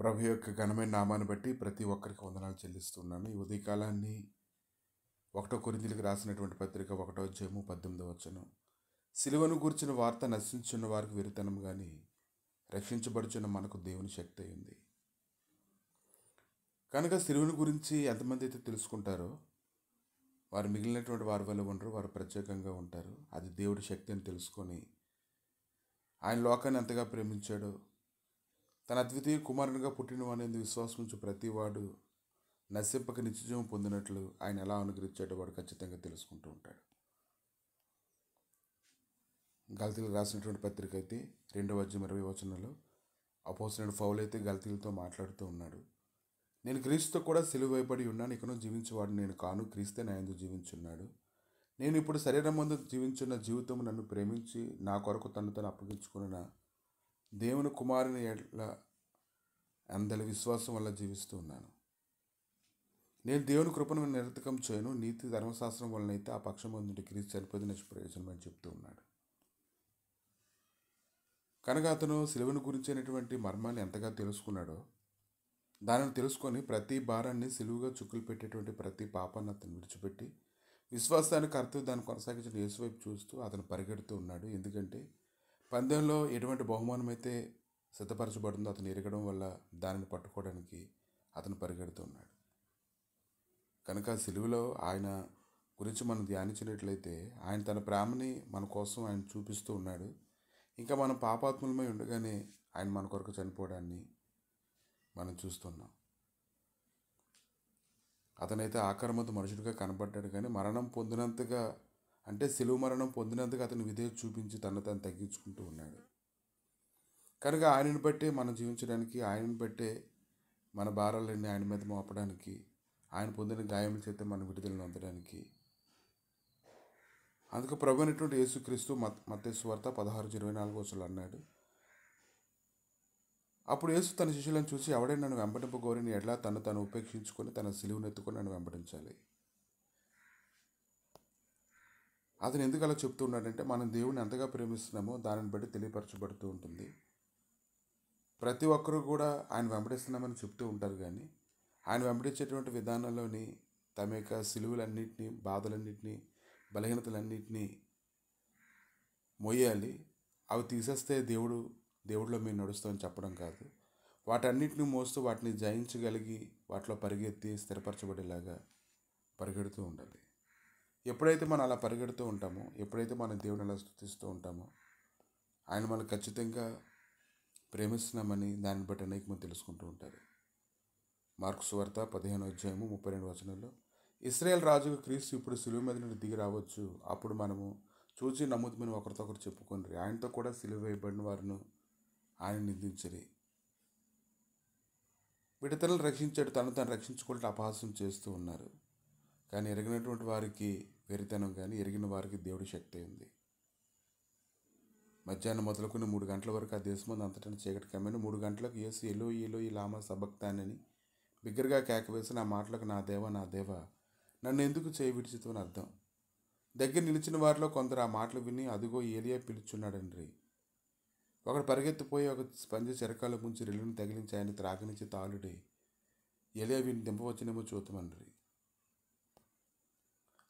ప్రభు యొక్క ఘనమైన నామాన్ని బట్టి ప్రతి ఒక్కరికి వందనాలు చెల్లిస్తున్నాను. ఈ ఉదయకాలాన్ని 1 కొరింథీయులకు రాసినటువంటి పత్రిక 1వ అధ్యాయము 18వ వచనం. సిలువను గూర్చిన వార్త నశించున్న వారికి వెరితనం గాని రక్షించబడుచున్న మనకు దేవుని శక్తి అయింది. కనుక సిలువను గురించి ఎంతమంది అయితే తెలుసుకుంటారో వారు మిగిలినటువంటి వారి వల్ల ఉండరు, వారు ప్రత్యేకంగా ఉంటారు. అది దేవుడి శక్తి అని తెలుసుకొని ఆయన లోకాన్ని ఎంతగా ప్రేమించాడో, తన అద్వితీయ కుమారునిగా పుట్టిన అనేది విశ్వాసం ఉంచి ప్రతివాడు నశింపక నిత్యజీవం పొందినట్లు ఆయన ఎలా అనుగ్రహించాడో వాడు ఖచ్చితంగా తెలుసుకుంటూ ఉంటాడు. గల్తీలకు రాసినటువంటి పత్రిక అయితే 2వ అధ్యాయం 20వ వచనంలో అపోస్తలుడైన పౌలు అయితే గల్తీలతో మాట్లాడుతూ ఉన్నాడు. నేను క్రీస్తుతో కూడా సిలువ వేయబడి ఉన్నాను, ఇకను జీవించేవాడు నేను కాను, క్రీస్తే నా యందు జీవించున్నాడు. నేను ఇప్పుడు శరీరం ముందు జీవించున్న జీవితం నన్ను ప్రేమించి నా కొరకు తను అప్పగించుకున్న దేవుని కుమారుని అందరి విశ్వాసం వల్ల జీవిస్తూ ఉన్నాను. నేను దేవుని కృపను నిరర్థకం చేయను, నీతి ధర్మశాస్త్రం వలనైతే ఆ పక్షం నుండి క్రీస్తు చనిపోయింది నిష్ప్రయోజనం అని చెప్తూ ఉన్నాడు. కనుక అతను సిలువను గురించినటువంటి మర్మాన్ని ఎంతగా తెలుసుకున్నాడో, దానిని తెలుసుకొని ప్రతి భారాన్ని సిలువుగా చుక్కులు పెట్టేటువంటి ప్రతి పాపాన్ని అతను విడిచిపెట్టి విశ్వాసానికి కర్తవ్యం దాన్ని కొనసాగించిన యేసు వైపు చూస్తూ అతను పరిగెడుతూ ఉన్నాడు. ఎందుకంటే పందెంలో ఎటువంటి బహుమానం అయితే సిద్ధపరచబడిందో అతను ఎరగడం వల్ల దానిని పట్టుకోవడానికి అతను పరిగెడుతూ ఉన్నాడు. కనుక సిలువలో ఆయన గురించి మనం ధ్యానించినట్లయితే ఆయన తన ప్రేమని మన కోసం ఆయన చూపిస్తూ ఉన్నాడు. ఇంకా మనం పాపాత్ములమై ఉండగానే ఆయన మన కొరకు చనిపోవడాన్ని మనం చూస్తున్నాం. అతనైతే ఆకారమందు మనుషుడిగా కనబడ్డాడు, కానీ మరణం పొందినంతగా, అంటే సిలువ మరణం పొందినంతగా అతను విధేయత చూపించి తను తగ్గించుకుంటూ ఉన్నాడు. కనుక ఆయనను బట్టే మనం జీవించడానికి, ఆయనను బట్టే మన భారాలన్నీ ఆయన మీద మోపడానికి, ఆయన పొందిన గాయముల చేత మన విడుదలను పొందడానికి, అందుకు ప్రభు అయినటువంటి యేసుక్రీస్తు మత్తయి సువార్త 16:24 అన్నాడు. అప్పుడు యేసు తన శిష్యులను చూసి, ఎవడైనా నన్ను వెంబడింపగోరిని ఎడ్లా తను ఉపేక్షించుకొని తన సిలువను ఎత్తుకొని నన్ను వెంబడించాలి. అతను ఎందుకు అలా చెప్తున్నాడంటే మనం దేవుని ఎంతగా ప్రేమిస్తున్నామో దానిని బట్టి తెలియపరచబడుతూ ఉంటుంది. ప్రతి ఒక్కరూ కూడా ఆయన వెంబడిస్తున్నామని చెప్తూ ఉంటారు, కానీ ఆయన వెంబడించేటువంటి విధానంలోని తమ యొక్క సిలువలన్నింటినీ, బాధలన్నింటినీ, బలహీనతలన్నింటినీ మోయాలి. అవి తీసేస్తే దేవుడిలో మేము నడుస్తామని చెప్పడం కాదు. వాటన్నిటిని మోస్తూ వాటిని జయించగలిగి వాటిలో పరిగెత్తి స్థిరపరచబడేలాగా పరిగెడుతూ ఉండాలి. ఎప్పుడైతే మనం అలా పరిగెడుతూ ఉంటామో, ఎప్పుడైతే మనం దేవుని అలా స్తుతిస్తూ ఉంటామో, ఆయన మనకు ఖచ్చితంగా ప్రేమిస్తున్నామని దాన్ని బట్టి అనేకమంది తెలుసుకుంటూ ఉంటారు. మార్కు సువార్త 15వ అధ్యాయము 32వ వచనంలో, ఇశ్రాయేల్ రాజుకు క్రీస్తు ఇప్పుడు సిలువ మీద నుండి దిగి రావచ్చు, అప్పుడు మనము చూచి నమ్ముతామని ఒకరితో ఒకరు చెప్పుకొని ఆయనతో కూడా సిలువ వేయబడిన వారిను ఆయన నిందించరి. విడతలను రక్షించాడు, తను రక్షించుకుంటూ అపహాస్యం చేస్తూ ఉన్నారు. కానీ ఎరిగినటువంటి వారికి వెరితనం, కానీ ఎరిగిన వారికి దేవుడి శక్తి ఉంది. మధ్యాహ్నం మొదలుకొని 3 గంటల వరకు ఆ దేశమంది అంతటా చీకటి కమ్మిన. 3 గంటలకు యేసు ఎలోయి ఎలోయి లామా సబక్తానని బిగ్గరగా కేకవేసిన ఆ మాటలకు నా దేవా నా దేవా నన్ను ఎందుకు చేయి విడిచితమని అర్థం. దగ్గర నిలిచిన వారిలో కొందరు ఆ మాటలు విని, అదిగో ఏలియా పిలుచున్నాడండ్రి. ఒకడు పరిగెత్తిపోయి ఒక స్పంజ చెరకాలు ముంచి రెల్లును తగిలించి ఆయన త్రాగనిచ్చి తాళుడి, ఏలియా వీరిని దింపవచ్చునేమో చూద్దామన్రి.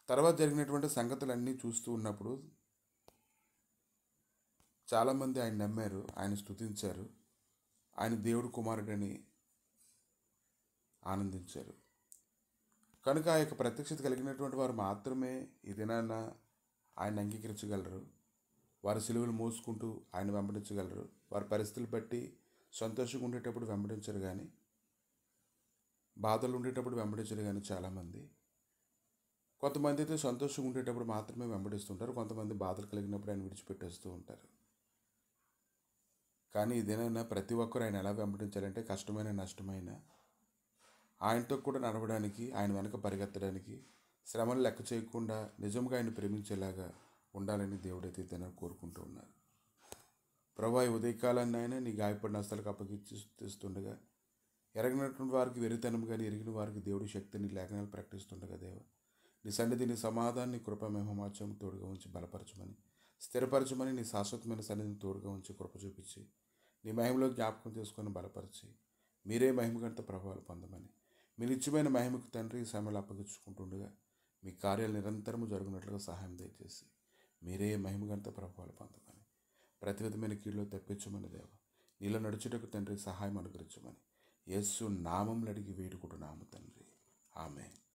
తర్వాత జరిగినటువంటి సంగతులన్నీ చూస్తూ ఉన్నప్పుడు చాలామంది ఆయన నమ్మారు, ఆయన స్తుతించారు, ఆయన దేవుడు కుమారుడని ఆనందించారు. కనుక ఆ యొక్క ప్రత్యక్షత కలిగినటువంటి వారు మాత్రమే ఈ దినాన ఆయన అంగీకరించగలరు. వారి సిలువలు మోసుకుంటూ ఆయన వెంబడించగలరు. వారి పరిస్థితులు బట్టి సంతోషంగా ఉండేటప్పుడు వెంబడించరు, కానీ బాధలు ఉండేటప్పుడు వెంబడించరు. కానీ చాలామంది, కొంతమంది అయితే సంతోషంగా ఉండేటప్పుడు మాత్రమే వెంబడిస్తుంటారు, కొంతమంది బాధలు కలిగినప్పుడు ఆయన విడిచిపెట్టేస్తూ ఉంటారు. కానీ ఇదేనైనా ప్రతి ఒక్కరు ఆయన ఎలా వెంబడించాలంటే కష్టమైన నష్టమైన ఆయనతో కూడా నడవడానికి, ఆయన వెనక పరిగెత్తడానికి, శ్రమలు లెక్క చేయకుండా నిజంగా ఆయన ప్రేమించేలాగా ఉండాలని దేవుడైతే తనని కోరుకుంటూ ఉన్నారు. ప్రభువా, ఈ ఉదయకాలాన్ని ఆయన నీ గాయపడిన హస్తాలకు అప్పగిస్తుండగా ఎరగినటువంటి వారికి వెరితనం, కానీ ఎరిగిన వారికి దేవుడి శక్తిని లేఖనాలు ప్రకటిస్తుండగా దేవా నీ సన్నిధిని సమాధాన్ని కృప మహిమాత్యం తోడుగా ఉంచి బలపరచమని, స్థిరపరచమని, నీ శాశ్వతమైన సన్నిధిని తోడుగా ఉంచి కృప చూపించి నీ మహిమలో జ్ఞాపకం చేసుకొని బలపరిచి మీరే మహిమగంత ప్రభావాలు పొందమని, మీ నిత్యమైన మహిమకు తండ్రి ఈ సమయంలో అప్పగించుకుంటుండగా మీ కార్యాలు నిరంతరము జరుగునట్లుగా సహాయం దయచేసి మీరే మహిమగంత ప్రభావాలు పొందమని, ప్రతి విధమైన కీడులో తప్పించమని దేవ, నీలో నడుచుటకు తండ్రి సహాయం అనుగ్రహించమని యేసు నామంలో అడిగి వేడుకుంటున్నాము తండ్రి. ఆమేన్.